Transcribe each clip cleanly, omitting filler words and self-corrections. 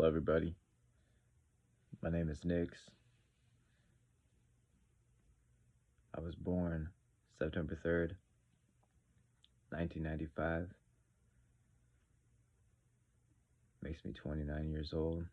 everybody. My name is Nix. I was born September 3rd, 1995. Makes me 29 years old.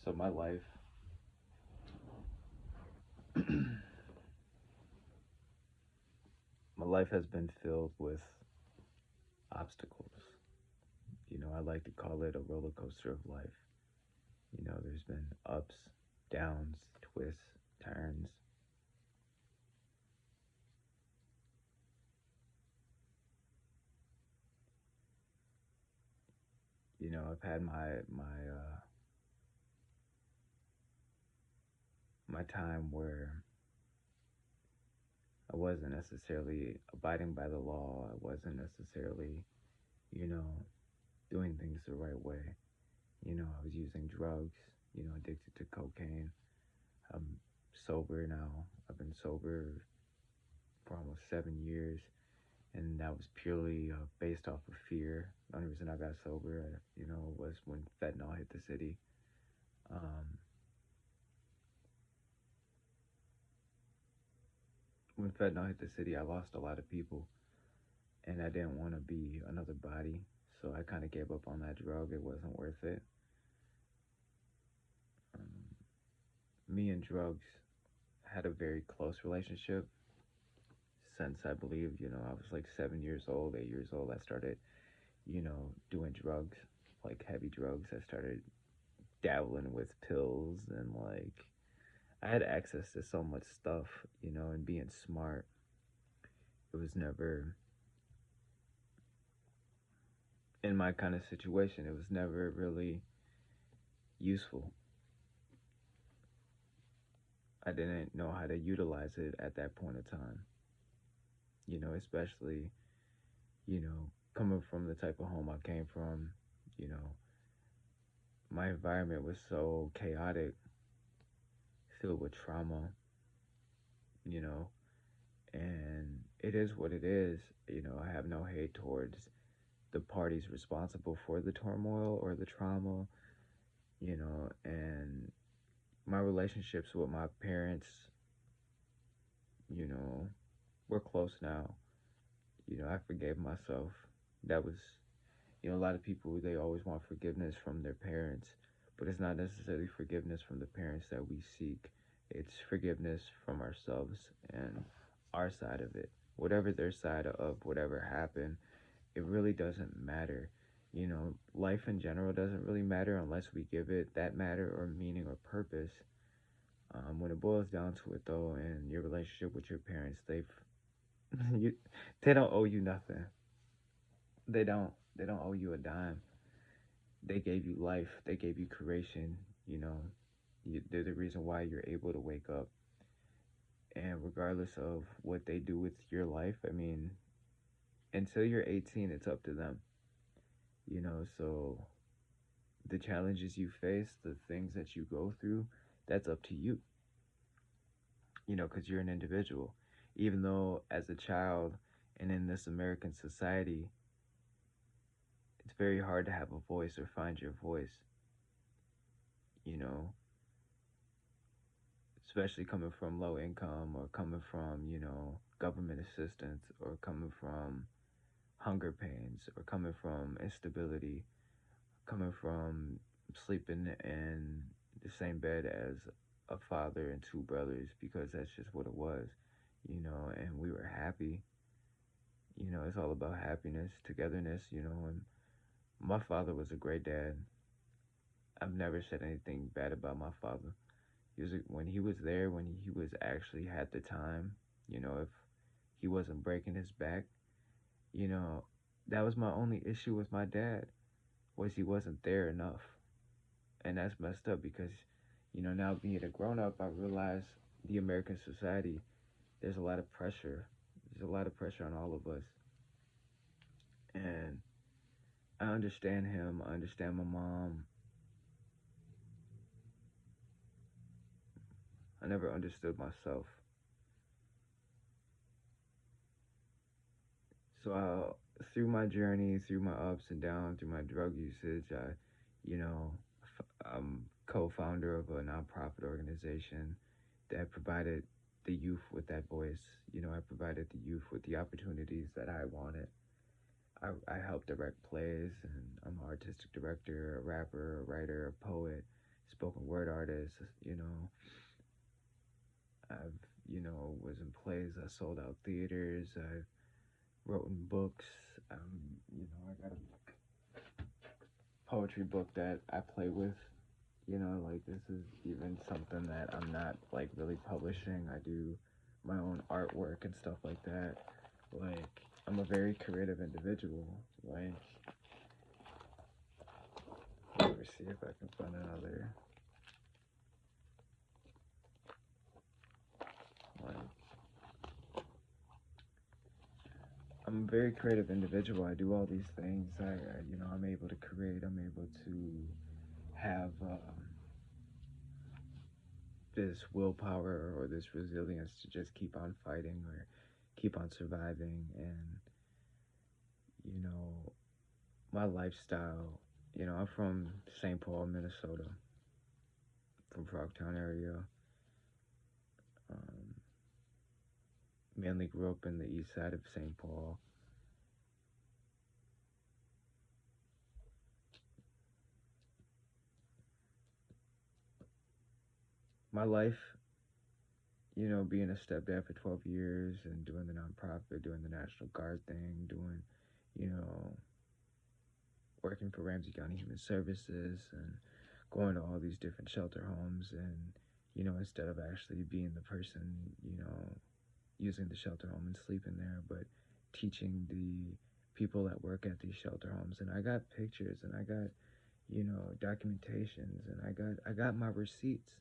So my life my life has been filled with obstacles. I like to call it a roller coaster of life. There's been ups, downs, twists, turns. I've had my time where I wasn't necessarily abiding by the law. I wasn't necessarily, you know, doing things the right way. I was using drugs, addicted to cocaine. I'm sober now. I've been sober for almost 7 years, and that was purely based off of fear. The only reason I got sober, was when fentanyl hit the city. Um, when fentanyl hit the city, I lost a lot of people, and I didn't want to be another body, so I kind of gave up on that drug. It wasn't worth it. Me and drugs had a very close relationship since I believe, I was like 7 years old, 8 years old. I started, doing drugs, like heavy drugs. I started dabbling with pills and like I had access to so much stuff, and being smart. It was never in my kind of situation, it was never really useful. I didn't know how to utilize it at that point in time, especially, you know, coming from the type of home I came from, you know, my environment was so chaotic, filled with trauma, you know, and it is what it is. I have no hate towards the parties responsible for the turmoil or the trauma, and my relationships with my parents, you know, we're close now. I forgave myself. That was, a lot of people, they always want forgiveness from their parents, but it's not necessarily forgiveness from the parents that we seek. It's forgiveness from ourselves and our side of it. Whatever their side of whatever happened, it really doesn't matter. Life in general doesn't really matter unless we give it that matter or meaning or purpose. When it boils down to it, though, and your relationship with your parents, you, they don't owe you nothing. They don't. They don't owe you a dime. They gave you life. They gave you creation. You know, they're the reason why you're able to wake up. And regardless of what they do with your life, I mean, until you're 18, it's up to them. So the challenges you face, the things that you go through, that's up to you. Because you're an individual. Even though as a child and in this American society, it's very hard to have a voice or find your voice, you know, especially coming from low income or coming from, government assistance or coming from hunger pains or coming from instability, coming from sleeping in the same bed as a father and two brothers because that's just what it was, and we were happy. It's all about happiness, togetherness, and my father was a great dad. I've never said anything bad about my father. When he was there, when he was actually had the time, if he wasn't breaking his back, you know, that was my only issue with my dad was he wasn't there enough. And that's messed up because, now being a grown up, I realize the American society, there's a lot of pressure. There's a lot of pressure on all of us. And I understand him. I understand my mom. I never understood myself. So through my journey, through my ups and downs, through my drug usage, you know, I'm co-founder of a nonprofit organization that provided the youth with that voice. I provided the youth with the opportunities that I wanted. I help direct plays, and I'm an artistic director, a rapper, a writer, a poet, spoken word artist. I've, was in plays. I sold out theaters. I wrote in books. I got a poetry book that I play with. Like this is even something that I'm not like really publishing. I do my own artwork and stuff like that. Like I'm a very creative individual. Like let me see if I can find another. Like I'm a very creative individual. I do all these things. I'm able to create. I'm able to have this willpower or this resilience to just keep on fighting or keep on surviving. And you know, my lifestyle. I'm from St. Paul, Minnesota, from Frogtown area. Um, Mainly grew up in the east side of St. Paul. My life, being a stepdad for 12 years and doing the nonprofit, doing the National Guard thing, doing, you know, working for Ramsey County Human Services and going to all these different shelter homes and, instead of actually being the person, using the shelter home and sleeping there, but teaching the people that work at these shelter homes. And I got pictures and I got, documentations and I got my receipts.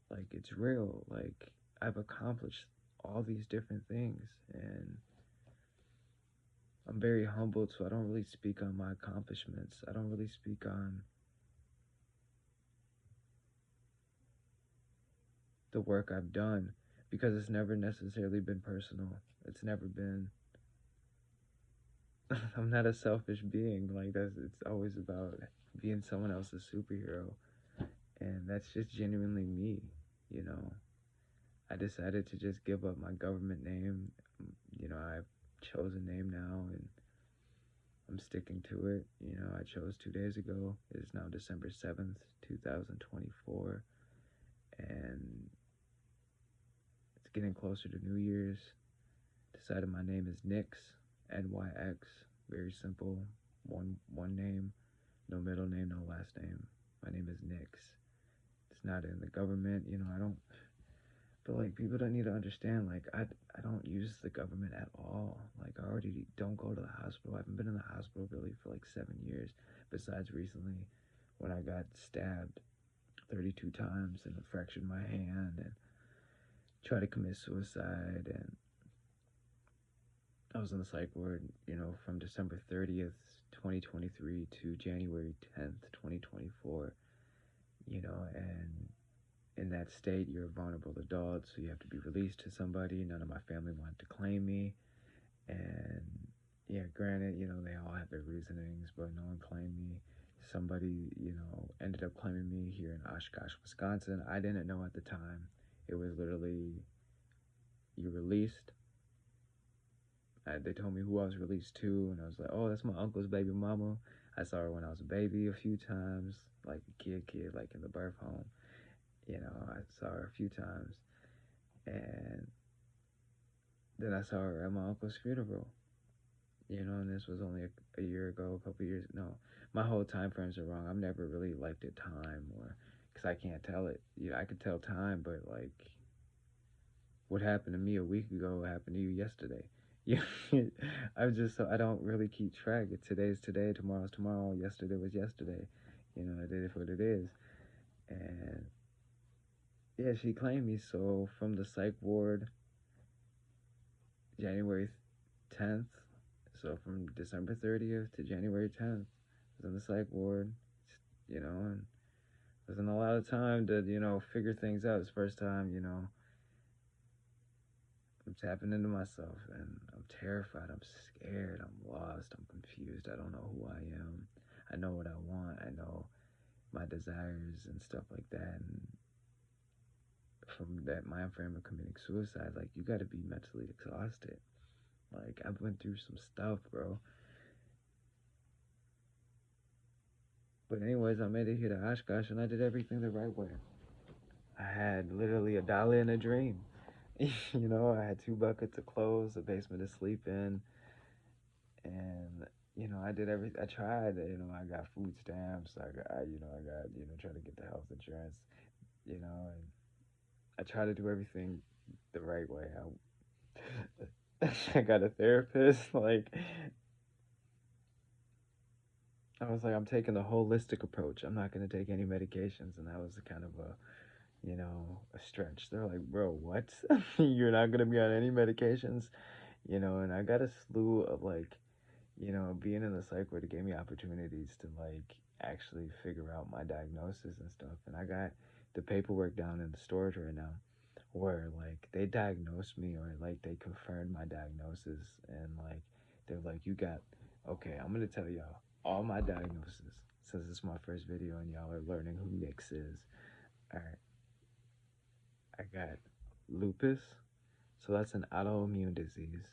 Like it's real. Like I've accomplished all these different things and I'm very humbled, so I don't really speak on my accomplishments. I don't really speak on the work I've done because it's never necessarily been personal. It's never been I'm not a selfish being. Like that's it's always about being someone else's superhero. And that's just genuinely me, you know. I decided to just give up my government name. I've chosen a name now and I'm sticking to it. I chose 2 days ago. It is now December 7th, 2024. And it's getting closer to New Year's. Decided my name is Nyx, NYX. Very simple. One name, no middle name, no last name. My name is Nyx. It's not in the government. I don't. But like people don't need to understand. Like I don't use the government at all. Like I already don't go to the hospital. I haven't been in the hospital really for like 7 years. Besides recently, when I got stabbed 32 times and fractured my hand and tried to commit suicide. And I was in the psych ward, from December 30th, 2023 to January 10th, 2024. And in that state, you're a vulnerable adult, so you have to be released to somebody. None of my family wanted to claim me. And yeah, granted, they all have their reasonings, but no one claimed me. Somebody, ended up claiming me here in Oshkosh, Wisconsin. I didn't know at the time. It was literally, you released. They told me who I was released to, and I was like, oh, that's my uncle's baby mama. I saw her when I was a baby a few times, like a kid, like in the birth home. I saw her a few times. And then I saw her at my uncle's funeral. And this was only a year ago, a couple years. No, my whole time frames are wrong. I've never really liked it time or because I can't tell it. I could tell time, but like what happened to me a week ago happened to you yesterday. Yeah, I don't really keep track. Today's today, tomorrow's tomorrow. Yesterday was yesterday. It is what it is. And yeah, she claimed me. So from the psych ward, January 10th. So from December 30th to January 10th, I was in the psych ward, and wasn't a lot of time to, figure things out. It's the first time, I'm tapping into myself, and I'm terrified. I'm scared. I'm lost. I'm confused. I don't know who I am. I know what I want. I know my desires and stuff like that. And from that mind frame of committing suicide, like, you got to be mentally exhausted. Like, I've went through some stuff, bro. But anyways, I made it here to Oshkosh, and I did everything the right way. I had literally a dollar in a dream. I had two buckets of clothes, a basement to sleep in, and I did everything. I tried. I got food stamps. I got trying to get the health insurance. And I try to do everything the right way. I got a therapist. Like, I was like, I'm taking the holistic approach. I'm not gonna take any medications, and that was kind of a stretch. They're like, bro, what? You're not gonna be on any medications, And I got a slew of, like, being in the psych ward, it gave me opportunities to, like, actually figure out my diagnosis and stuff. And I got the paperwork down in the storage right now, where, like, they diagnosed me, or, like, they confirmed my diagnosis, and, like, they're like, okay, I'm gonna tell y'all all my diagnosis, since it's my first video and y'all are learning who Nix is. All right, I got lupus, so that's an autoimmune disease,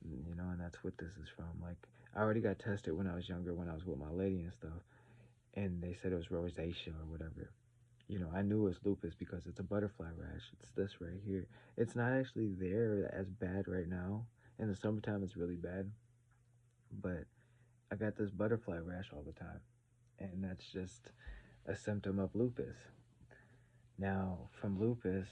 and that's what this is from. Like, I already got tested when I was younger, when I was with my lady and stuff, and they said it was rosacea or whatever. I knew it was lupus because it's a butterfly rash. It's this right here. It's not actually there as bad right now. In the summertime, it's really bad, but I got this butterfly rash all the time, and that's just a symptom of lupus. Now, from lupus,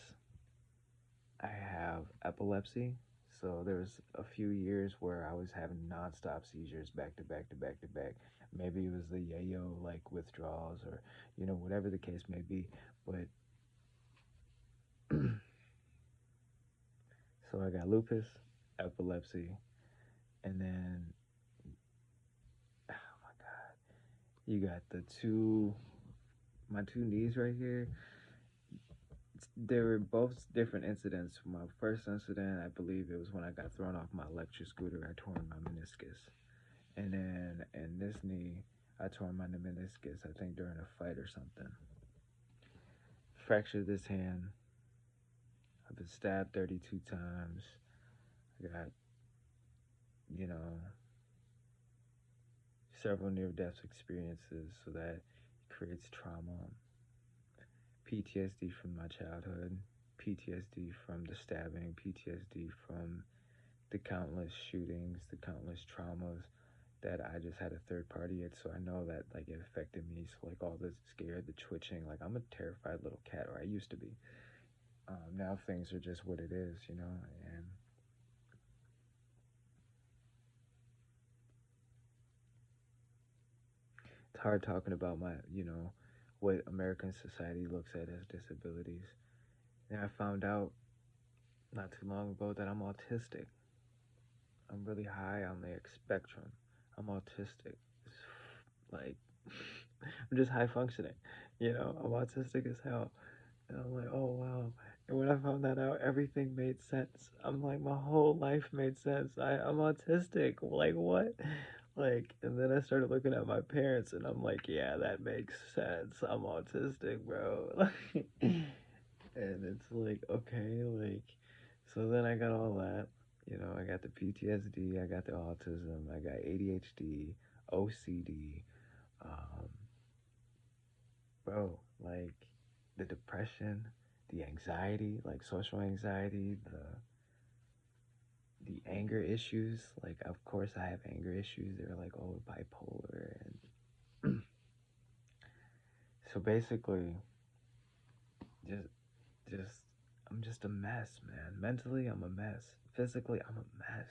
I have epilepsy. So there was a few years where I was having nonstop seizures back to back to back to back. Maybe it was the yayo like withdrawals, or whatever the case may be. But so I got lupus, epilepsy, and then, oh my god, you got my two knees right here. They were both different incidents. My first incident, I believe it was when I got thrown off my electric scooter. I tore my meniscus. And then in this knee, I tore my meniscus, I think during a fight or something. Fractured this hand. I've been stabbed 32 times. I got, you know, several near death experiences, so that creates trauma. PTSD from my childhood, PTSD from the stabbing, PTSD from the countless shootings, the countless traumas that I just had a third party at, so I know that, like, it affected me. So, like, all the scared, the twitching, like, I'm a terrified little cat, or I used to be. Now things are just what it is, and it's hard talking about what American society looks at as disabilities. And I found out not too long ago that I'm autistic. I'm really high on the spectrum. I'm autistic. It's like, I'm just high functioning. I'm autistic as hell. And I'm like, oh wow. And when I found that out, everything made sense. I'm like, my whole life made sense. I'm autistic. Like, what? Like, and then I started looking at my parents, and I'm like, yeah, that makes sense. I'm autistic, bro. And it's like, okay, like, so then I got all that. I got the PTSD, I got the autism, I got ADHD, OCD, um, bro, like, the depression, the anxiety, like social anxiety, the anger issues. Like, of course, I have anger issues. They're like, oh, bipolar, and so basically, just, just, I'm just a mess, man. Mentally, I'm a mess. Physically, I'm a mess.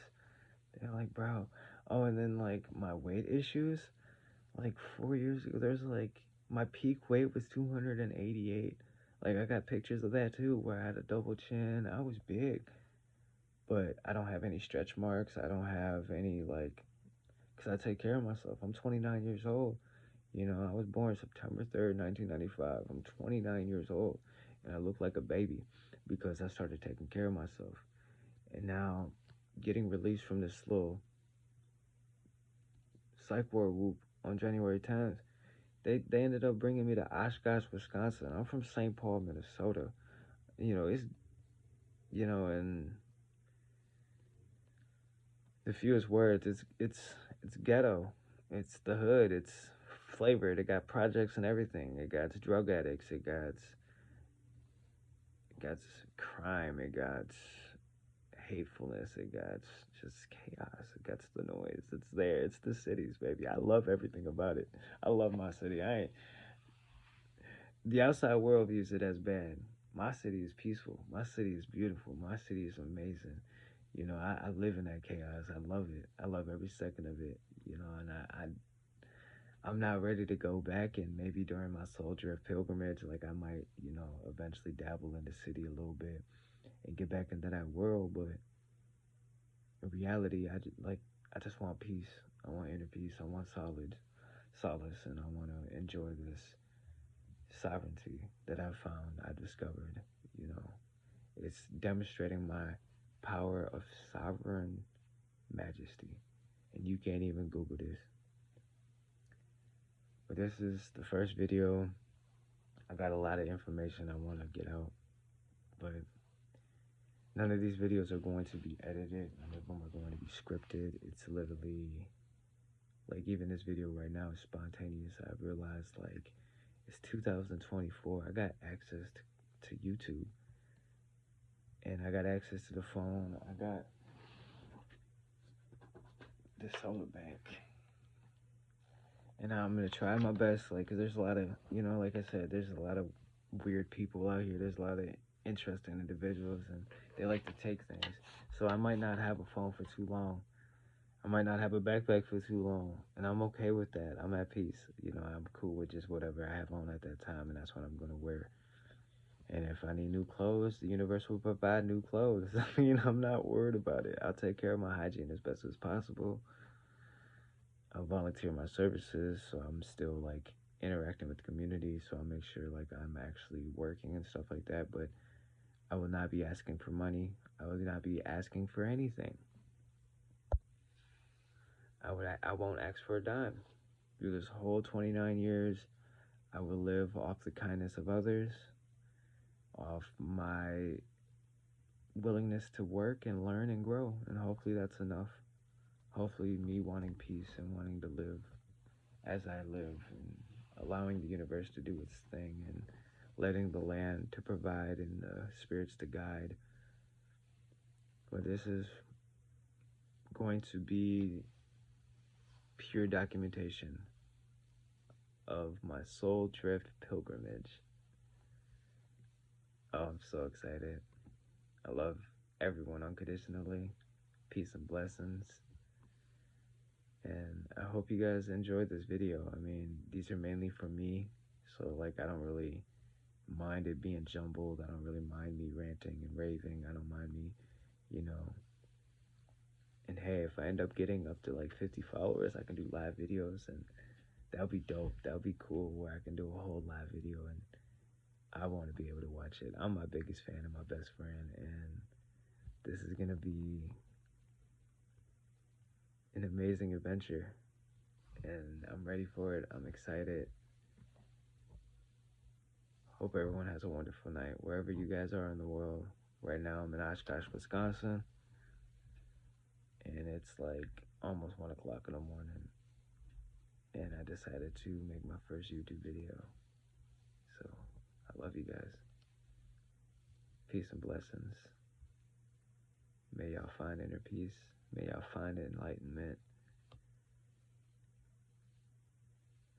They're like, bro. Oh, and then, like, my weight issues. Like, 4 years ago, there's like, my peak weight was 288. Like, I got pictures of that too, where I had a double chin. I was big, but I don't have any stretch marks. I don't have any, like, because I take care of myself. I'm 29 years old. I was born September 3rd, 1995. I'm 29 years old, and I look like a baby. because I started taking care of myself. And now, getting released from this little psych ward whoop on January 10th, they ended up bringing me to Oshkosh, Wisconsin. I'm from St. Paul, Minnesota. It's in the fewest words, it's ghetto. It's the hood. It's flavored. It got projects and everything. It got drug addicts. It got crime. It got hatefulness. It got just chaos. It got the noise. It's there. It's the cities, baby. I love everything about it. I love my city. I ain't The outside world views it as bad. My city is peaceful. My city is beautiful. My city is amazing. I live in that chaos. I love it. I love every second of it. And I'm not ready to go back. And maybe during my soldier of pilgrimage, like I might, eventually dabble in the city a little bit and get back into that world. But in reality, I just want peace. I want inner peace. I want solace, and I want to enjoy this sovereignty that I discovered. You know, it's demonstrating my power of sovereign majesty. And you can't even Google this. But this is the first video. I got a lot of information I want to get out. But none of these videos are going to be edited. None of them are going to be scripted. It's literally, like, even this video right now is spontaneous. I realized, like, it's 2024. I got access to YouTube. And I got access to the phone. I got the solar bank. And I'm going to try my best, like, because there's a lot of, like I said, there's a lot of weird people out here. There's a lot of interesting individuals, and they like to take things. So I might not have a phone for too long. I might not have a backpack for too long. And I'm okay with that. I'm at peace. I'm cool with just whatever I have on at that time, and that's what I'm going to wear. And if I need new clothes, the universe will provide new clothes. I'm not worried about it. I'll take care of my hygiene as best as possible. I'll volunteer my services, so I'm still, like, interacting with the community, so I'll make sure, like, I'm actually working and stuff like that. But I will not be asking for money. I will not be asking for anything. I won't ask for a dime. Through this whole 29 years, I will live off the kindness of others, off my willingness to work and learn and grow, and hopefully that's enough. Hopefully me wanting peace and wanting to live as I live, and allowing the universe to do its thing, and letting the land to provide and the spirits to guide. But this is going to be pure documentation of my soul drift pilgrimage. Oh, I'm so excited. I love everyone unconditionally. Peace and blessings. And I hope you guys enjoyed this video. I mean, these are mainly for me, so, like, I don't really mind it being jumbled. I don't really mind me ranting and raving. I don't mind me, And hey, if I end up getting up to like 50 followers, I can do live videos, and that'll be dope. That'll be cool, where I can do a whole live video, and I want to be able to watch it. I'm my biggest fan and my best friend, and this is gonna be an amazing adventure, and I'm ready for it. I'm excited. Hope everyone has a wonderful night wherever you guys are in the world. Right now I'm in Oshkosh, Wisconsin, and it's like almost 1 o'clock in the morning, and I decided to make my first YouTube video. So I love you guys. Peace and blessings. May y'all find inner peace. May y'all find enlightenment.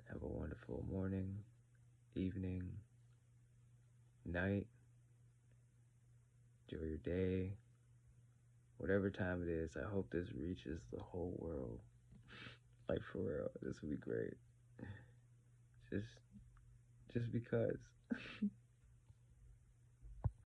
Have a wonderful morning, evening, night. Enjoy your day. Whatever time it is, I hope this reaches the whole world. Like, for real, this would be great. Just because.